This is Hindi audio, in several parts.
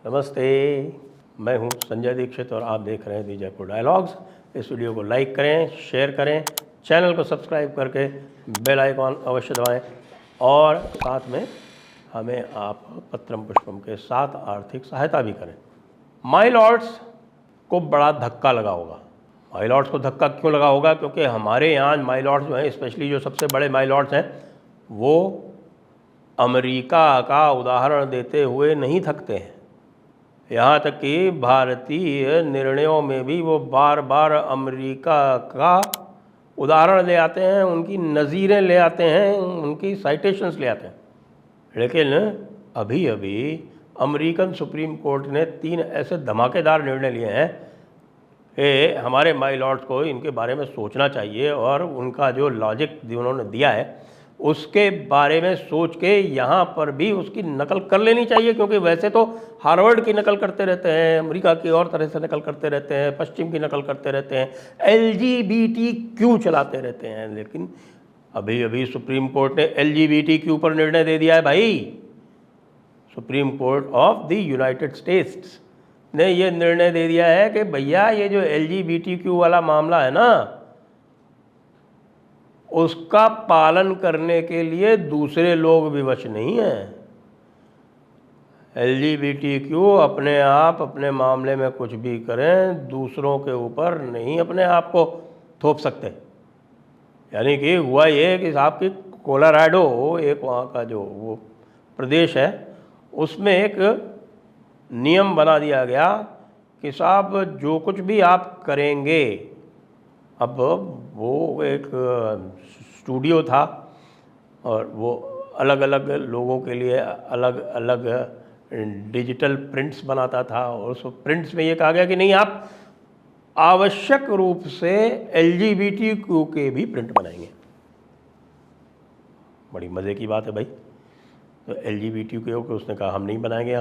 नमस्ते, मैं हूं संजय दीक्षित और आप देख रहे हैं दी जयपुर डायलॉग्स। इस वीडियो को लाइक करें, शेयर करें, चैनल को सब्सक्राइब करके बेल आइकॉन अवश्य दबाएं और साथ में हमें आप पत्रम पुष्पम के साथ आर्थिक सहायता भी करें। माई लॉर्ड्स को बड़ा धक्का लगा होगा। माई लॉर्ड्स को धक्का क्यों लगा होगा? क्योंकि हमारे यहाँ माई लॉर्ड्स जो हैं, स्पेशली जो सबसे बड़े माई लॉर्ड्स हैं, वो अमेरिका का उदाहरण देते हुए नहीं थकते हैं। यहाँ तक कि भारतीय निर्णयों में भी वो बार बार अमेरिका का उदाहरण ले आते हैं, उनकी नज़ीरें ले आते हैं, उनकी साइटेशंस ले आते हैं। लेकिन अभी अभी अमेरिकन सुप्रीम कोर्ट ने 3 ऐसे धमाकेदार निर्णय लिए हैं कि हमारे माई लॉर्ड्स को इनके बारे में सोचना चाहिए और उनका जो लॉजिक उन्होंने दिया है उसके बारे में सोच के यहाँ पर भी उसकी नकल कर लेनी चाहिए। क्योंकि वैसे तो हार्वर्ड की नकल करते रहते हैं, अमेरिका की और तरह से नकल करते रहते हैं, पश्चिम की नकल करते रहते हैं, LGBTQ चलाते रहते हैं। लेकिन अभी अभी सुप्रीम कोर्ट ने LGBTQ पर निर्णय दे दिया है भाई। Supreme court of the United states ने ये निर्णय दे दिया है कि भैया ये जो LGBTQ वाला मामला है ना, उसका पालन करने के लिए दूसरे लोग विवश नहीं हैं। LGBTQ अपने आप अपने मामले में कुछ भी करें, दूसरों के ऊपर नहीं अपने आप को थोप सकते। यानी कि हुआ ये कि साहब की कोलोराडो, एक वहाँ का जो वो प्रदेश है, उसमें एक नियम बना दिया गया कि साहब जो कुछ भी आप करेंगे, अब वो एक स्टूडियो था और वो अलग अलग लोगों के लिए अलग अलग डिजिटल प्रिंट्स बनाता था और उस प्रिंट्स में ये कहा गया कि नहीं, आप आवश्यक रूप से LGBTQ के भी प्रिंट बनाएंगे। बड़ी मज़े की बात है भाई। तो LGBTQ के उसने कहा हम नहीं बनाएंगे,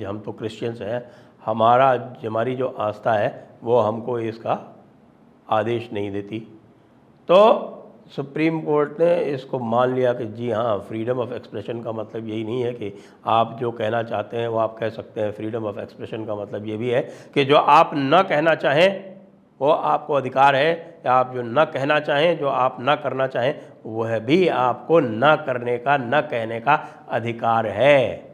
हम तो क्रिश्चियंस हैं, हमारी जो आस्था है वो हमको इसका आदेश नहीं देती। तो सुप्रीम कोर्ट ने इसको मान लिया कि जी हाँ, फ्रीडम ऑफ एक्सप्रेशन का मतलब यही नहीं है कि आप जो कहना चाहते हैं वो आप कह सकते हैं। फ्रीडम ऑफ एक्सप्रेशन का मतलब ये भी है कि जो आप न कहना चाहें वो आपको अधिकार है, या आप जो न कहना चाहें, जो आप न करना चाहें, वह भी आपको न करने का, न कहने का अधिकार है।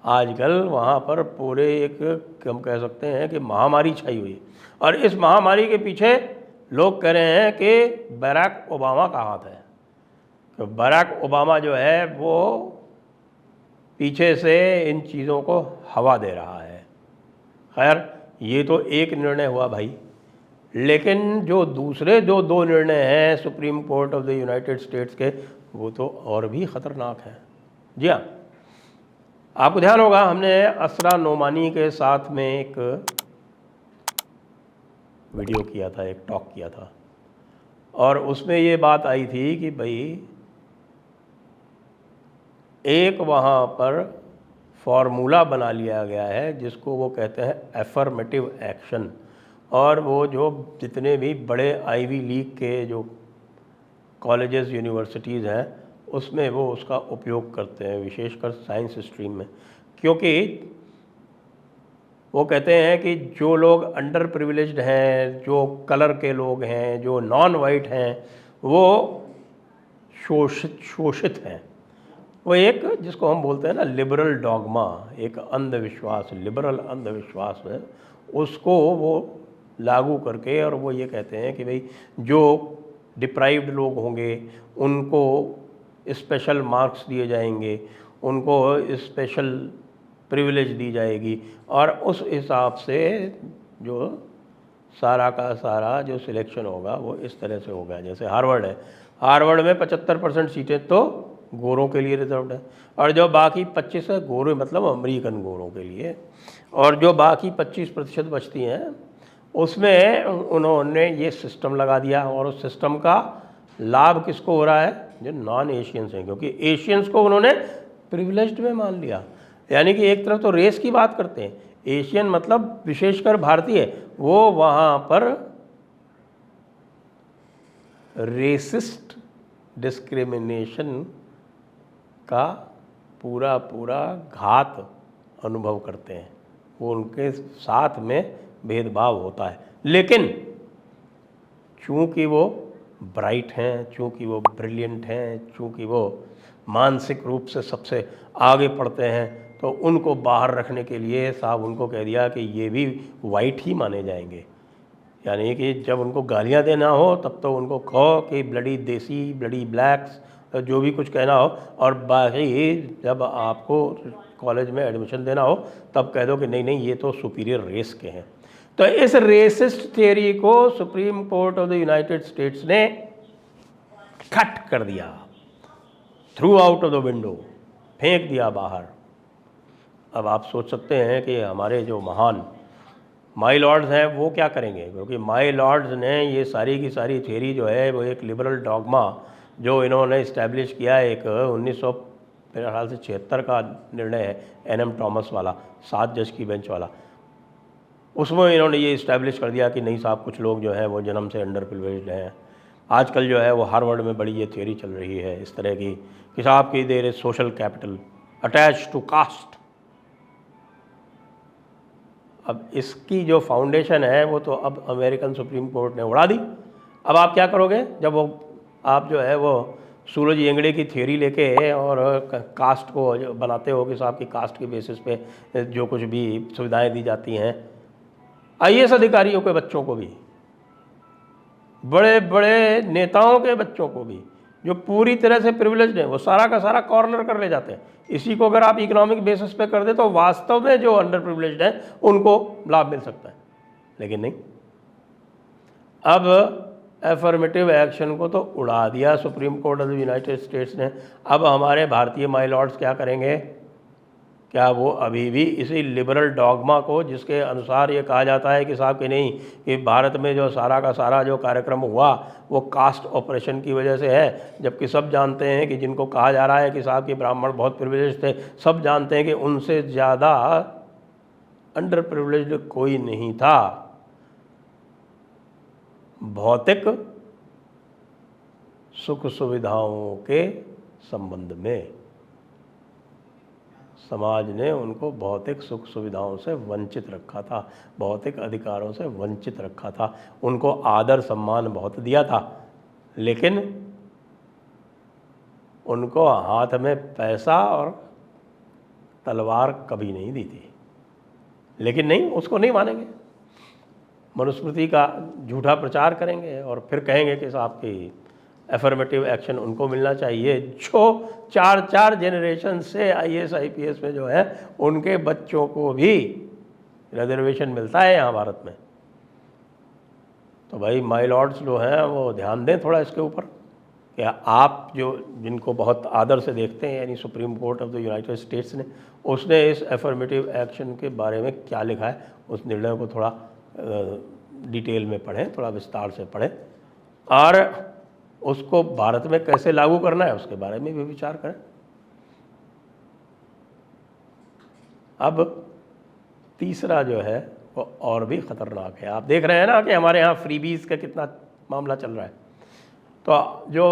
आजकल वहाँ पर पूरे एक हम कह सकते हैं कि महामारी छाई हुई है और इस महामारी के पीछे लोग कह रहे हैं कि बराक ओबामा का हाथ है। तो बराक ओबामा जो है वो पीछे से इन चीज़ों को हवा दे रहा है। खैर, ये तो एक निर्णय हुआ भाई, लेकिन जो दूसरे जो 2 निर्णय हैं supreme court of the United states के, वो तो और भी ख़तरनाक हैं। जी हाँ, आपको ध्यान होगा हमने असरा नोमानी के साथ में एक वीडियो किया था, एक टॉक किया था, और उसमें ये बात आई थी कि भाई एक वहाँ पर फॉर्मूला बना लिया गया है जिसको वो कहते हैं एफर्मेटिव एक्शन, और वो जो जितने भी बड़े आईवी लीग के जो कॉलेजेस यूनिवर्सिटीज़ हैं उसमें वो उसका उपयोग करते हैं, विशेषकर साइंस स्ट्रीम में। क्योंकि वो कहते हैं कि जो लोग अंडर प्रिविलेज्ड हैं, जो कलर के लोग हैं, जो नॉन वाइट हैं, वो शोषित हैं। वो एक जिसको हम बोलते हैं ना लिबरल डॉगमा, एक अंधविश्वास, लिबरल अंधविश्वास है, उसको वो लागू करके, और वो ये कहते हैं कि भाई जो डिप्राइव्ड लोग होंगे उनको स्पेशल मार्क्स दिए जाएंगे, उनको स्पेशल प्रिविलेज दी जाएगी, और उस हिसाब से जो सारा का सारा जो सिलेक्शन होगा वो इस तरह से होगा। जैसे हार्वर्ड है, हार्वर्ड में 75% सीटें तो गोरों के लिए रिजर्व्ड है, और जो बाकी 25 है गोरे मतलब अमेरिकन गोरों के लिए, और जो बाकी 25% बचती हैं उसमें उन्होंने ये सिस्टम लगा दिया। और उस सिस्टम का लाभ किसको हो रहा है? जो नॉन एशियंस हैं, क्योंकि एशियंस को उन्होंने प्रिविलेज्ड में मान लिया। यानी कि एक तरफ तो रेस की बात करते हैं, एशियन मतलब विशेषकर भारतीय, वो वहाँ पर रेसिस्ट डिस्क्रिमिनेशन का पूरा घात अनुभव करते हैं, वो उनके साथ में भेदभाव होता है। लेकिन चूँकि वो ब्राइट हैं, चूँकि वो ब्रिलियंट हैं, चूँकि वो मानसिक रूप से सबसे आगे पढ़ते हैं, तो उनको बाहर रखने के लिए साहब उनको कह दिया कि ये भी वाइट ही माने जाएंगे। यानी कि जब उनको गालियाँ देना हो तब तो उनको कहो कि ब्लडी देसी, ब्लडी ब्लैक्स, जो भी कुछ कहना हो, और बाकी जब आपको कॉलेज में एडमिशन देना हो तब कह दो कि नहीं नहीं ये तो सुपीरियर रेस के हैं। तो इस रेसिस्ट थियरी को supreme court of the United states ने कट कर दिया, through out of the window, फेंक दिया बाहर। अब आप सोच सकते हैं कि हमारे जो महान माई लॉर्ड्स हैं वो क्या करेंगे, क्योंकि माई लॉर्ड्स ने ये सारी की सारी थियरी जो है वो एक लिबरल डॉगमा जो इन्होंने इस्टेब्लिश किया, एक 1900 मेरे ख्याल से 76 का निर्णय है, एन.एम. टॉमस वाला, 7 जज की बेंच वाला, उसमें इन्होंने ये इस्टेब्लिश कर दिया कि नहीं साहब कुछ लोग जो हैं वो जन्म से अंडर प्रिविलेज्ड हैं। आजकल जो है वो हार्वर्ड में बड़ी ये थियरी चल रही है इस तरह की कि साहब की there is social capital attach to caste. अब इसकी जो फाउंडेशन है वो तो अब अमेरिकन सुप्रीम कोर्ट ने उड़ा दी। अब आप क्या करोगे जब वो आप जो है वो सूरज एंगड़े की थियरी लेके और कास्ट को बनाते हो कि साहब की कास्ट के बेसिस पे जो कुछ भी सुविधाएं दी जाती हैं आईएएस अधिकारियों के बच्चों को भी, बड़े बड़े नेताओं के बच्चों को भी, जो पूरी तरह से प्रिविलेज्ड हैं, वो सारा का सारा कॉर्नर कर ले जाते हैं। इसी को अगर आप इकोनॉमिक बेसिस पे कर दे तो वास्तव में जो अंडर प्रिविलेज्ड हैं उनको लाभ मिल सकता है, लेकिन नहीं। अब एफर्मेटिव एक्शन को तो उड़ा दिया supreme court of the United states ने। अब हमारे भारतीय माई लॉर्ड्स क्या करेंगे? क्या वो अभी भी इसी लिबरल डॉगमा को, जिसके अनुसार ये कहा जाता है कि साहब कि नहीं कि भारत में जो सारा का सारा जो कार्यक्रम हुआ वो कास्ट ऑपरेशन की वजह से है, जबकि सब जानते हैं कि जिनको कहा जा रहा है कि साहब कि ब्राह्मण बहुत प्रिविलेज थे, सब जानते हैं कि उनसे ज़्यादा अंडर प्रिविलेज्ड कोई नहीं था। भौतिक सुख सुविधाओं के संबंध में समाज ने उनको भौतिक सुख सुविधाओं से वंचित रखा था, भौतिक अधिकारों से वंचित रखा था, उनको आदर सम्मान बहुत दिया था, लेकिन उनको हाथ में पैसा और तलवार कभी नहीं दी थी। लेकिन नहीं, उसको नहीं मानेंगे, मनुस्मृति का झूठा प्रचार करेंगे और फिर कहेंगे कि साहब की एफर्मेटिव एक्शन उनको मिलना चाहिए जो 4 जनरेशन से आईएएस आईपीएस में जो है उनके बच्चों को भी रिजर्वेशन मिलता है यहाँ भारत में। तो भाई माई लॉर्ड्स जो हैं वो ध्यान दें थोड़ा इसके ऊपर। क्या आप जो जिनको बहुत आदर से देखते हैं, यानी supreme court of the United states ने, उसने इस एफर्मेटिव एक्शन के बारे में क्या लिखा है, उस निर्णय को थोड़ा डिटेल में पढ़ें, थोड़ा विस्तार से पढ़ें, और उसको भारत में कैसे लागू करना है उसके बारे में भी विचार करें। अब तीसरा जो है वो और भी ख़तरनाक है। आप देख रहे हैं ना कि हमारे यहाँ फ्रीबीज का कितना मामला चल रहा है। तो जो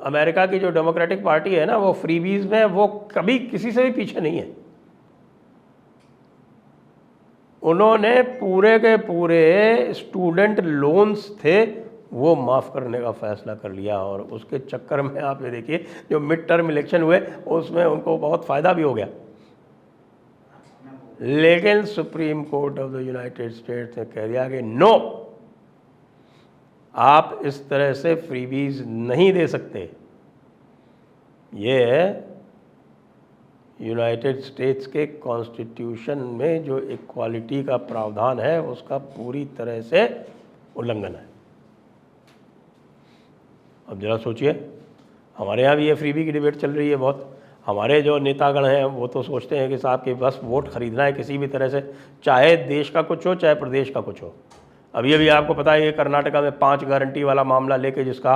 अमेरिका की जो डेमोक्रेटिक पार्टी है ना, वो फ्रीबीज में वो कभी किसी से भी पीछे नहीं है। उन्होंने पूरे के पूरे स्टूडेंट लोन्स थे वो माफ़ करने का फ़ैसला कर लिया, और उसके चक्कर में आप ये देखिए जो मिड टर्म इलेक्शन हुए उसमें उनको बहुत फ़ायदा भी हो गया। लेकिन supreme court of the United states ने कह दिया कि नो, आप इस तरह से फ्रीबीज नहीं दे सकते। ये यूनाइटेड स्टेट्स के कॉन्स्टिट्यूशन में जो इक्वालिटी का प्रावधान है उसका पूरी तरह से उल्लंघन है। अब जरा सोचिए, हमारे यहाँ भी ये फ्रीबी की डिबेट चल रही है बहुत। हमारे जो नेतागण हैं वो तो सोचते हैं कि साहब कि बस वोट खरीदना है किसी भी तरह से, चाहे देश का कुछ हो चाहे प्रदेश का कुछ हो। अभी आपको पता है ये कर्नाटका में 5 गारंटी वाला मामला लेके जिसका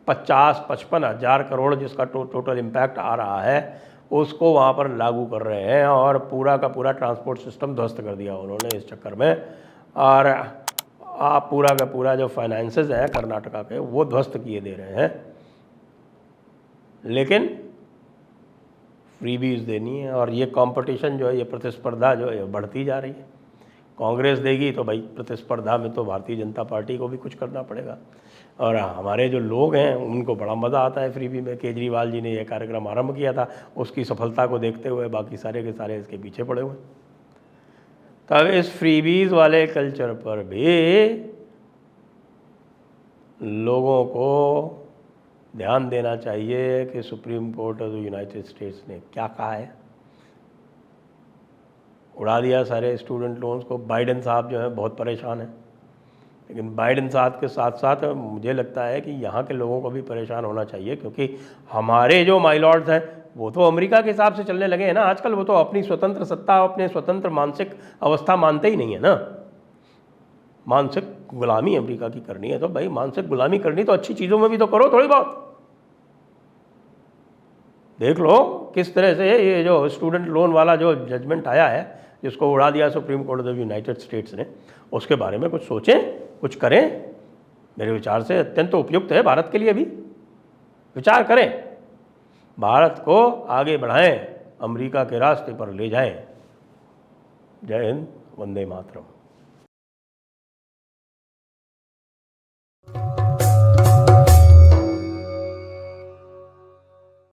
50-55 हज़ार करोड़ जिसका टोटल इम्पैक्ट आ रहा है, उसको वहाँ पर लागू कर रहे हैं, और पूरा का पूरा ट्रांसपोर्ट सिस्टम ध्वस्त कर दिया उन्होंने इस चक्कर में। और आप पूरा का पूरा जो फाइनेंसेस हैं कर्नाटका के वो ध्वस्त किए दे रहे हैं। लेकिन फ्रीबीज देनी है, और ये कंपटीशन जो है, ये प्रतिस्पर्धा जो है बढ़ती जा रही है। कांग्रेस देगी तो भाई प्रतिस्पर्धा में तो भारतीय जनता पार्टी को भी कुछ करना पड़ेगा। और हमारे जो लोग हैं उनको बड़ा मज़ा आता है फ्रीबी में। केजरीवाल जी ने यह कार्यक्रम आरंभ किया था, उसकी सफलता को देखते हुए बाकी सारे के सारे इसके पीछे पड़े हुए। तब इस फ्रीबीज वाले कल्चर पर भी लोगों को ध्यान देना चाहिए कि supreme court of the United states ने क्या कहा है। उड़ा दिया सारे स्टूडेंट लोन्स को। बाइडेन साहब जो है बहुत परेशान हैं, लेकिन बाइडेन साहब के साथ साथ मुझे लगता है कि यहाँ के लोगों को भी परेशान होना चाहिए, क्योंकि हमारे जो माइलॉर्ड्स हैं वो तो अमेरिका के हिसाब से चलने लगे हैं ना आजकल। वो तो अपनी स्वतंत्र सत्ता, अपने स्वतंत्र मानसिक अवस्था मानते ही नहीं है ना। मानसिक गुलामी अमेरिका की करनी है तो भाई मानसिक गुलामी करनी तो अच्छी चीज़ों में भी तो करो थोड़ी बहुत। देख लो किस तरह से ये जो स्टूडेंट लोन वाला जो जजमेंट आया है, जिसको उड़ा दिया supreme court of United states ने, उसके बारे में कुछ सोचें, कुछ करें। मेरे विचार से अत्यंत उपयुक्त है भारत के लिए भी। विचार करें, भारत को आगे बढ़ाएं, अमेरिका के रास्ते पर ले जाएं। जय हिंद, वंदे मातरम।